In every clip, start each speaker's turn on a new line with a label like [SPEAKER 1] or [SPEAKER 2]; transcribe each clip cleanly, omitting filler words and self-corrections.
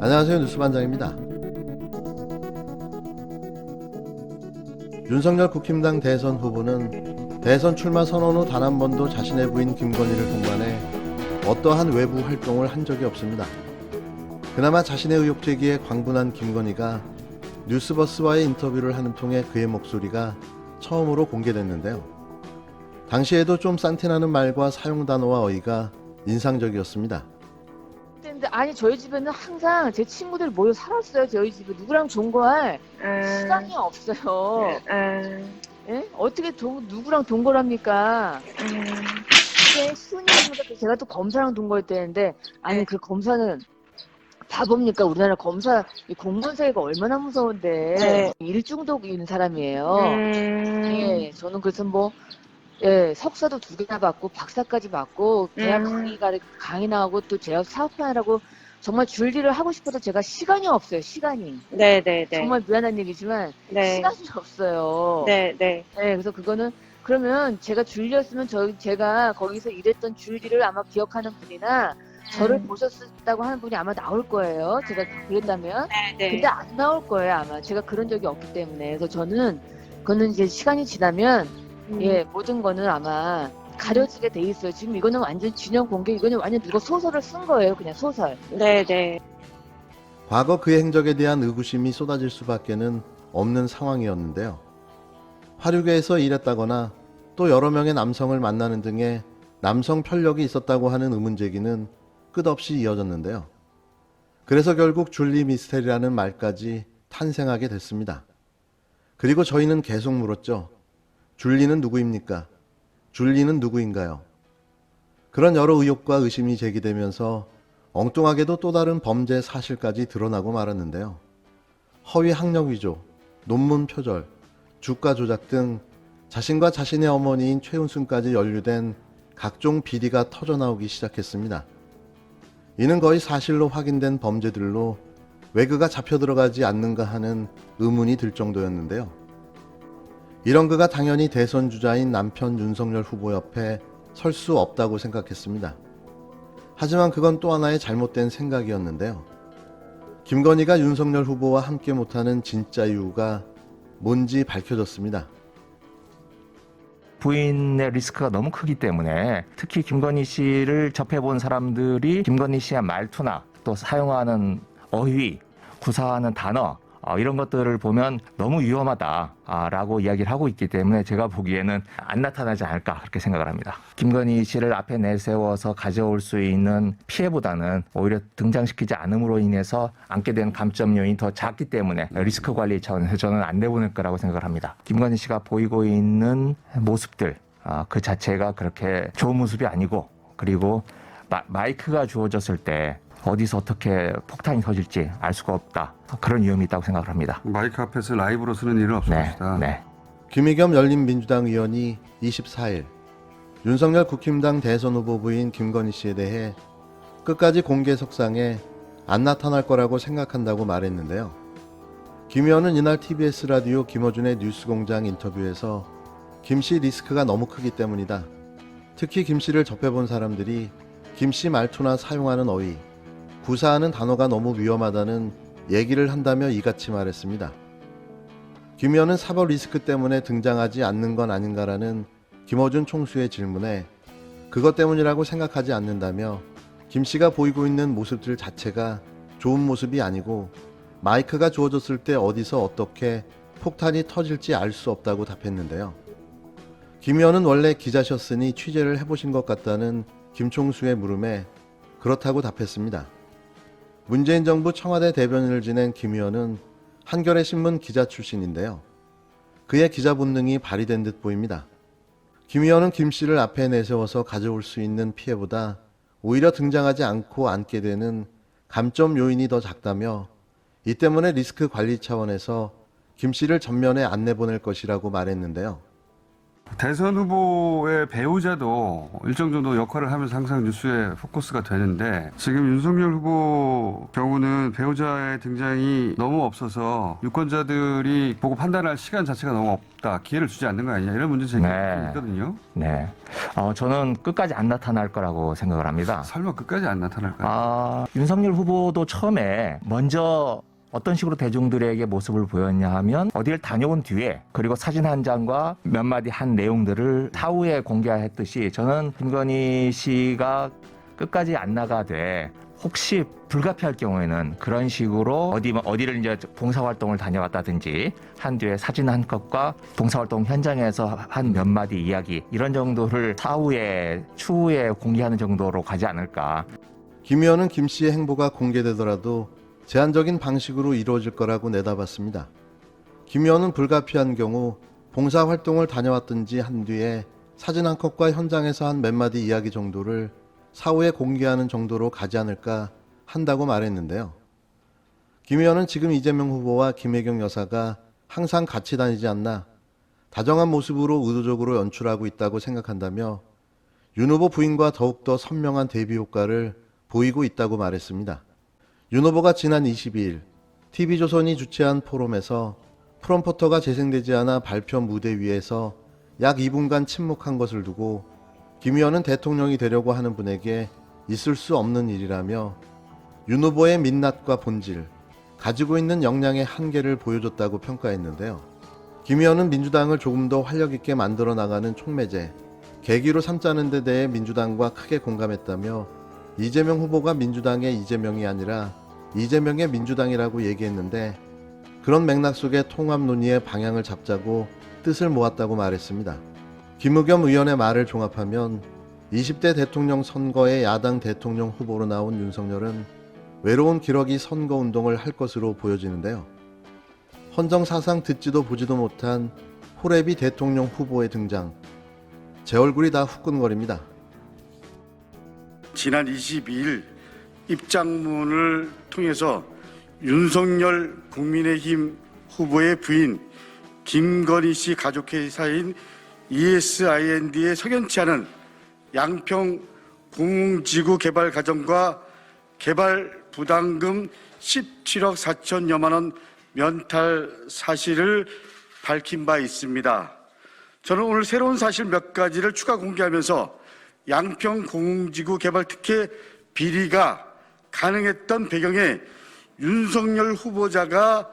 [SPEAKER 1] 안녕하세요. 뉴스반장입니다. 윤석열 국힘당 대선 후보는 대선 출마 선언 후 단 한 번도 자신의 부인 김건희를 동반해 어떠한 외부 활동을 한 적이 없습니다. 그나마 자신의 의혹 제기에 광분한 김건희가 뉴스버스와의 인터뷰를 하는 통에 그의 목소리가 처음으로 공개됐는데요. 당시에도 좀 싼티나는 말과 사용 단어와 어휘가 인상적이었습니다.
[SPEAKER 2] 근데 아니 저희 집에는 항상 제 친구들 모여 살았어요. 저희 집에 누구랑 동거할 시간이 없어요. 예? 어떻게 누구랑 동거랍니까? 근데 순위보다 제가 또 검사랑 동거했대는데 아니 그 검사는 바보입니까? 우리나라 검사 이 공무원 사회가 얼마나 무서운데 일중독인 사람이에요. 예, 저는 그래서 예, 석사도 2개나 받고 박사까지 받고 대학 강의 나가고 또 제가 사업하느라고 정말 줄일을 하고 싶어도 제가 시간이 없어요. 시간이.
[SPEAKER 3] 네네네.
[SPEAKER 2] 정말 미안한 얘기지만 시간이 없어요.
[SPEAKER 3] 네네.
[SPEAKER 2] 그래서 그거는 그러면 제가 줄리였으면 제가 거기서 일했던 줄리를 아마 기억하는 분이나 저를 보셨다고 하는 분이 아마 나올 거예요. 제가 그랬다면.
[SPEAKER 3] 네네.
[SPEAKER 2] 근데 안 나올 거예요. 아마 제가 그런 적이 없기 때문에. 그래서 저는 그거는 이제 시간이 지나면 예, 모든 거는 아마 가려지게 돼 있어요. 지금 이거는 완전 진영 공개, 이거는 완전 누가 소설을 쓴 거예요. 그냥 소설.
[SPEAKER 3] 네네.
[SPEAKER 1] 과거 그의 행적에 대한 의구심이 쏟아질 수밖에는 없는 상황이었는데요. 화류계에서 일했다거나 또 여러 명의 남성을 만나는 등의 남성 편력이 있었다고 하는 의문 제기는 끝없이 이어졌는데요. 그래서 결국 줄리 미스테리라는 말까지 탄생하게 됐습니다. 그리고 저희는 계속 물었죠. 줄리는 누구입니까? 줄리는 누구인가요? 그런 여러 의혹과 의심이 제기되면서 엉뚱하게도 또 다른 범죄 사실까지 드러나고 말았는데요. 허위 학력 위조, 논문 표절, 주가 조작 등 자신과 자신의 어머니인 최은순까지 연루된 각종 비리가 터져나오기 시작했습니다. 이는 거의 사실로 확인된 범죄들로 왜 그가 잡혀 들어가지 않는가 하는 의문이 들 정도였는데요. 이런 그가 당연히 대선 주자인 남편 윤석열 후보 옆에 설 수 없다고 생각했습니다. 하지만 그건 또 하나의 잘못된 생각이었는데요. 김건희가 윤석열 후보와 함께 못하는 진짜 이유가 뭔지 밝혀졌습니다.
[SPEAKER 4] 부인의 리스크가 너무 크기 때문에 특히 김건희 씨를 접해본 사람들이 김건희 씨의 말투나 또 사용하는 어휘, 구사하는 단어 이런 것들을 보면 너무 위험하다라고 이야기를 하고 있기 때문에 제가 보기에는 안 나타나지 않을까 그렇게 생각을 합니다. 김건희 씨를 앞에 내세워서 가져올 수 있는 피해보다는 오히려 등장시키지 않음으로 인해서 안게 된 감점 요인이 더 작기 때문에 리스크 관리 차원에서 저는 안 내보낼 거라고 생각을 합니다. 김건희 씨가 보이고 있는 모습들 그 자체가 그렇게 좋은 모습이 아니고 그리고 마이크가 주어졌을 때 어디서 어떻게 폭탄이 터질지 알 수가 없다. 그런 위험이 있다고 생각을 합니다.
[SPEAKER 5] 마이크 앞에서 라이브로 쓰는 일은 없을 것이다.
[SPEAKER 4] 네.
[SPEAKER 1] 김의겸 열린민주당 의원이 24일 윤석열 국힘당 대선 후보 부인 김건희 씨에 대해 끝까지 공개석상에 안 나타날 거라고 생각한다고 말했는데요. 김 의원은 이날 TBS 라디오 김어준의 뉴스공장 인터뷰에서 김 씨 리스크가 너무 크기 때문이다. 특히 김 씨를 접해본 사람들이 김 씨 말투나 사용하는 어휘, 구사하는 단어가 너무 위험하다는 얘기를 한다며 이같이 말했습니다. 김 의원은 사법 리스크 때문에 등장하지 않는 건 아닌가라는 김어준 총수의 질문에 그것 때문이라고 생각하지 않는다며 김 씨가 보이고 있는 모습들 자체가 좋은 모습이 아니고 마이크가 주어졌을 때 어디서 어떻게 폭탄이 터질지 알 수 없다고 답했는데요. 김 의원은 원래 기자셨으니 취재를 해보신 것 같다는 김 총수의 물음에 그렇다고 답했습니다. 문재인 정부 청와대 대변인을 지낸 김 의원은 한겨레 신문 기자 출신인데요. 그의 기자 본능이 발휘된 듯 보입니다. 김 의원은 김 씨를 앞에 내세워서 가져올 수 있는 피해보다 오히려 등장하지 않고 앉게 되는 감점 요인이 더 작다며 이 때문에 리스크 관리 차원에서 김 씨를 전면에 안 내보낼 것이라고 말했는데요.
[SPEAKER 5] 대선 후보의 배우자도 일정 정도 역할을 하면서 항상 뉴스에 포커스가 되는데 지금 윤석열 후보 경우는 배우자의 등장이 너무 없어서 유권자들이 보고 판단할 시간 자체가 너무 없다. 기회를 주지 않는 거 아니냐 이런 문제 제기가 있거든요.
[SPEAKER 4] 네. 저는 끝까지 안 나타날 거라고 생각을 합니다.
[SPEAKER 5] 설마 끝까지 안 나타날까요?
[SPEAKER 4] 윤석열 후보도 처음에 먼저 어떤 식으로 대중들에게 모습을 보였냐 하면 어디를 다녀온 뒤에 그리고 사진 한 장과 몇 마디 한 내용들을 사후에 공개했듯이 저는 김건희 씨가 끝까지 안 나가되 혹시 불가피할 경우에는 그런 식으로 어디를 이제 봉사활동을 다녀왔다든지 한 뒤에 사진 한 컷과 봉사활동 현장에서 한 몇 마디 이야기 이런 정도를 추후에 공개하는 정도로 가지 않을까.
[SPEAKER 1] 김 의원은 김 씨의 행보가 공개되더라도 제한적인 방식으로 이루어질 거라고 내다봤습니다. 김 의원은 불가피한 경우 봉사활동을 다녀왔든지 한 뒤에 사진 한 컷과 현장에서 한 몇 마디 이야기 정도를 사후에 공개하는 정도로 가지 않을까 한다고 말했는데요. 김 의원은 지금 이재명 후보와 김혜경 여사가 항상 같이 다니지 않나 다정한 모습으로 의도적으로 연출하고 있다고 생각한다며 윤 후보 부인과 더욱더 선명한 대비 효과를 보이고 있다고 말했습니다. 윤 후보가 지난 22일 TV조선이 주최한 포럼에서 프롬포터가 재생되지 않아 발표 무대 위에서 약 2분간 침묵한 것을 두고 김 의원은 대통령이 되려고 하는 분에게 있을 수 없는 일이라며 윤 후보의 민낯과 본질, 가지고 있는 역량의 한계를 보여줬다고 평가했는데요. 김 의원은 민주당을 조금 더 활력 있게 만들어 나가는 촉매제, 계기로 삼자는 데 대해 민주당과 크게 공감했다며 이재명 후보가 민주당의 이재명이 아니라 이재명의 민주당이라고 얘기했는데 그런 맥락 속에 통합 논의의 방향을 잡자고 뜻을 모았다고 말했습니다. 김의겸 의원의 말을 종합하면 20대 대통령 선거에 야당 대통령 후보로 나온 윤석열은 외로운 기러기 선거운동을 할 것으로 보여지는데요. 헌정사상 듣지도 보지도 못한 호래비 대통령 후보의 등장, 제 얼굴이 다 후끈거립니다.
[SPEAKER 3] 지난 22일 입장문을 통해서 윤석열 국민의힘 후보의 부인 김건희 씨 가족회사인 ESIND에 석연치 않은 양평 공공지구 개발 과정과 개발 부담금 17억 4천여만 원 면탈 사실을 밝힌 바 있습니다. 저는 오늘 새로운 사실 몇 가지를 추가 공개하면서 양평 공공지구 개발 특혜 비리가 가능했던 배경에 윤석열 후보자가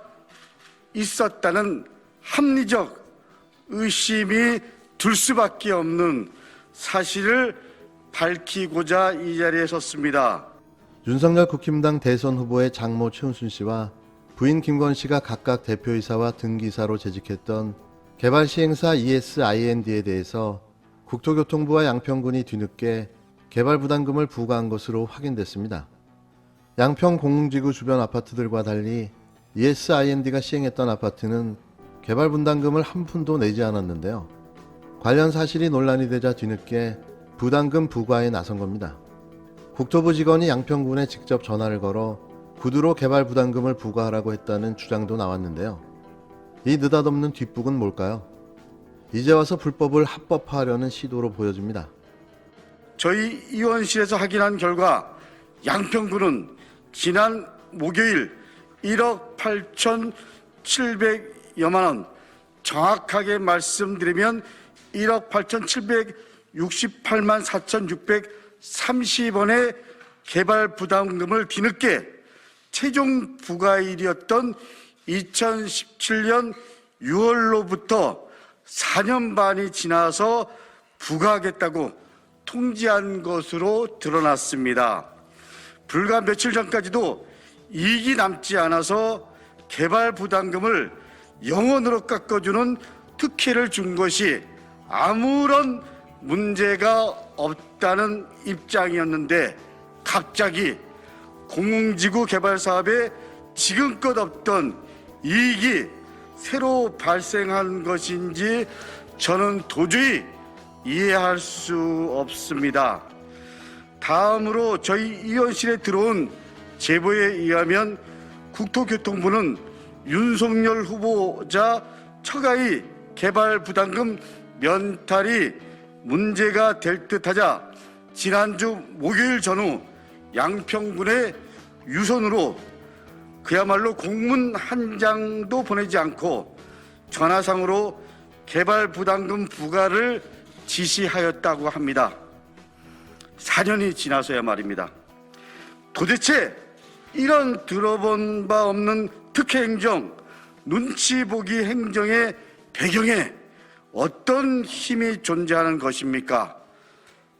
[SPEAKER 3] 있었다는 합리적 의심이 들 수밖에 없는 사실을 밝히고자 이 자리에 섰습니다.
[SPEAKER 1] 윤석열 국힘당 대선 후보의 장모 최은순 씨와 부인 김건희 씨가 각각 대표이사와 등기사로 재직했던 개발 시행사 ESIND에 대해서 국토교통부와 양평군이 뒤늦게 개발 부담금을 부과한 것으로 확인됐습니다. 양평 공공지구 주변 아파트들과 달리 ESIND가 시행했던 아파트는 개발 분담금을 한 푼도 내지 않았는데요. 관련 사실이 논란이 되자 뒤늦게 부담금 부과에 나선 겁니다. 국토부 직원이 양평군에 직접 전화를 걸어 구두로 개발 부담금을 부과하라고 했다는 주장도 나왔는데요. 이 느닷없는 뒷북은 뭘까요? 이제 와서 불법을 합법화하려는 시도로 보여집니다.
[SPEAKER 3] 저희 의원실에서 확인한 결과 양평군은 지난 목요일 1억 8,700여만 원, 정확하게 말씀드리면 1억 8,768만 4,630원의 개발 부담금을 뒤늦게 최종 부과일이었던 2017년 6월로부터 4년 반이 지나서 부과하겠다고 통지한 것으로 드러났습니다. 불과 며칠 전까지도 이익이 남지 않아서 개발 부담금을 영원으로 깎아주는 특혜를 준 것이 아무런 문제가 없다는 입장이었는데 갑자기 공공지구 개발 사업에 지금껏 없던 이익이 새로 발생한 것인지 저는 도저히 이해할 수 없습니다. 다음으로 저희 의원실에 들어온 제보에 의하면 국토교통부는 윤석열 후보자 처가의 개발 부담금 면탈이 문제가 될 듯하자 지난주 목요일 전후 양평군의 유선으로 그야말로 공문 한 장도 보내지 않고 전화상으로 개발 부담금 부과를 지시하였다고 합니다. 4년이 지나서야 말입니다. 도대체 이런 들어본 바 없는 특혜 행정, 눈치 보기 행정의 배경에 어떤 힘이 존재하는 것입니까?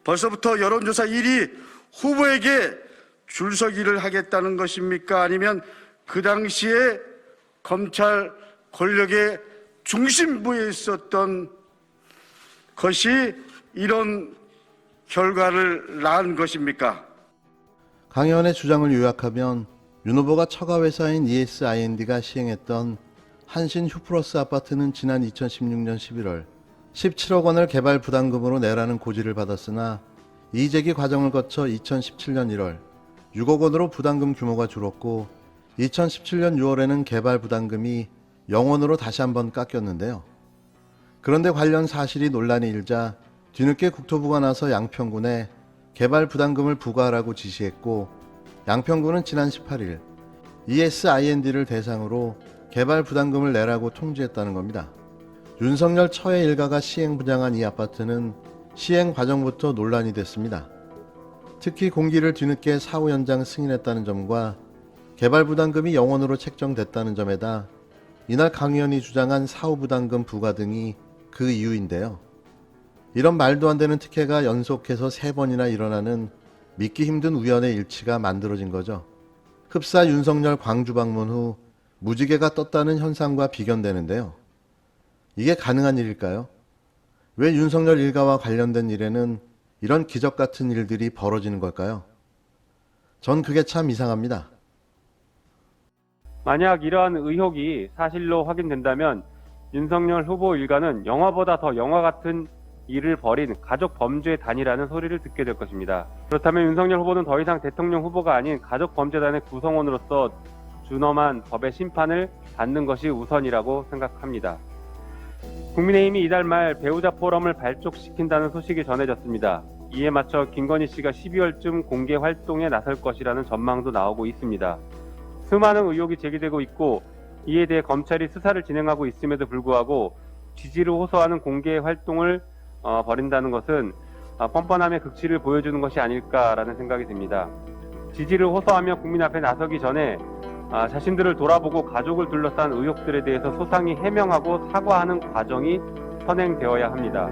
[SPEAKER 3] 벌써부터 여론조사 1위 후보에게 줄서기를 하겠다는 것입니까? 아니면 그 당시에 검찰 권력의 중심부에 있었던 것이 이런 결과를 낳은 것입니까?
[SPEAKER 1] 강 의원의 주장을 요약하면 윤 후보가 처가회사인 ESIND가 시행했던 한신 휴플러스 아파트는 지난 2016년 11월 17억 원을 개발 부담금으로 내라는 고지를 받았으나 이의제기 과정을 거쳐 2017년 1월 6억 원으로 부담금 규모가 줄었고 2017년 6월에는 개발 부담금이 0원으로 다시 한번 깎였는데요. 그런데 관련 사실이 논란이 일자 뒤늦게 국토부가 나서 양평군에 개발 부담금을 부과하라고 지시했고 양평군은 지난 18일 ESIND를 대상으로 개발 부담금을 내라고 통지했다는 겁니다. 윤석열 처의 일가가 시행 분양한 이 아파트는 시행 과정부터 논란이 됐습니다. 특히 공기를 뒤늦게 사후 연장 승인했다는 점과 개발 부담금이 0원으로 책정됐다는 점에다 이날 강 의원이 주장한 사후 부담금 부과 등이 그 이유인데요. 이런 말도 안 되는 특혜가 연속해서 3번이나 일어나는 믿기 힘든 우연의 일치가 만들어진 거죠. 흡사 윤석열 광주 방문 후 무지개가 떴다는 현상과 비견되는데요. 이게 가능한 일일까요? 왜 윤석열 일가와 관련된 일에는 이런 기적 같은 일들이 벌어지는 걸까요? 전 그게 참 이상합니다.
[SPEAKER 6] 만약 이러한 의혹이 사실로 확인된다면 윤석열 후보 일가는 영화보다 더 영화 같은 일을 벌인 가족 범죄 단이라는 소리를 듣게 될 것입니다. 그렇다면 윤석열 후보는 더 이상 대통령 후보가 아닌 가족 범죄단의 구성원으로서 준엄한 법의 심판을 받는 것이 우선이라고 생각합니다. 국민의힘이 이달 말 배우자 포럼을 발족시킨다는 소식이 전해졌습니다. 이에 맞춰 김건희 씨가 12월쯤 공개 활동에 나설 것이라는 전망도 나오고 있습니다. 수많은 의혹이 제기되고 있고 이에 대해 검찰이 수사를 진행하고 있음에도 불구하고 지지를 호소하는 공개 활동을 벌인다는 것은 뻔뻔함의 극치를 보여주는 것이 아닐까라는 생각이 듭니다. 지지를 호소하며 국민 앞에 나서기 전에 자신들을 돌아보고 가족을 둘러싼 의혹들에 대해서 소상히 해명하고 사과하는 과정이 선행되어야 합니다.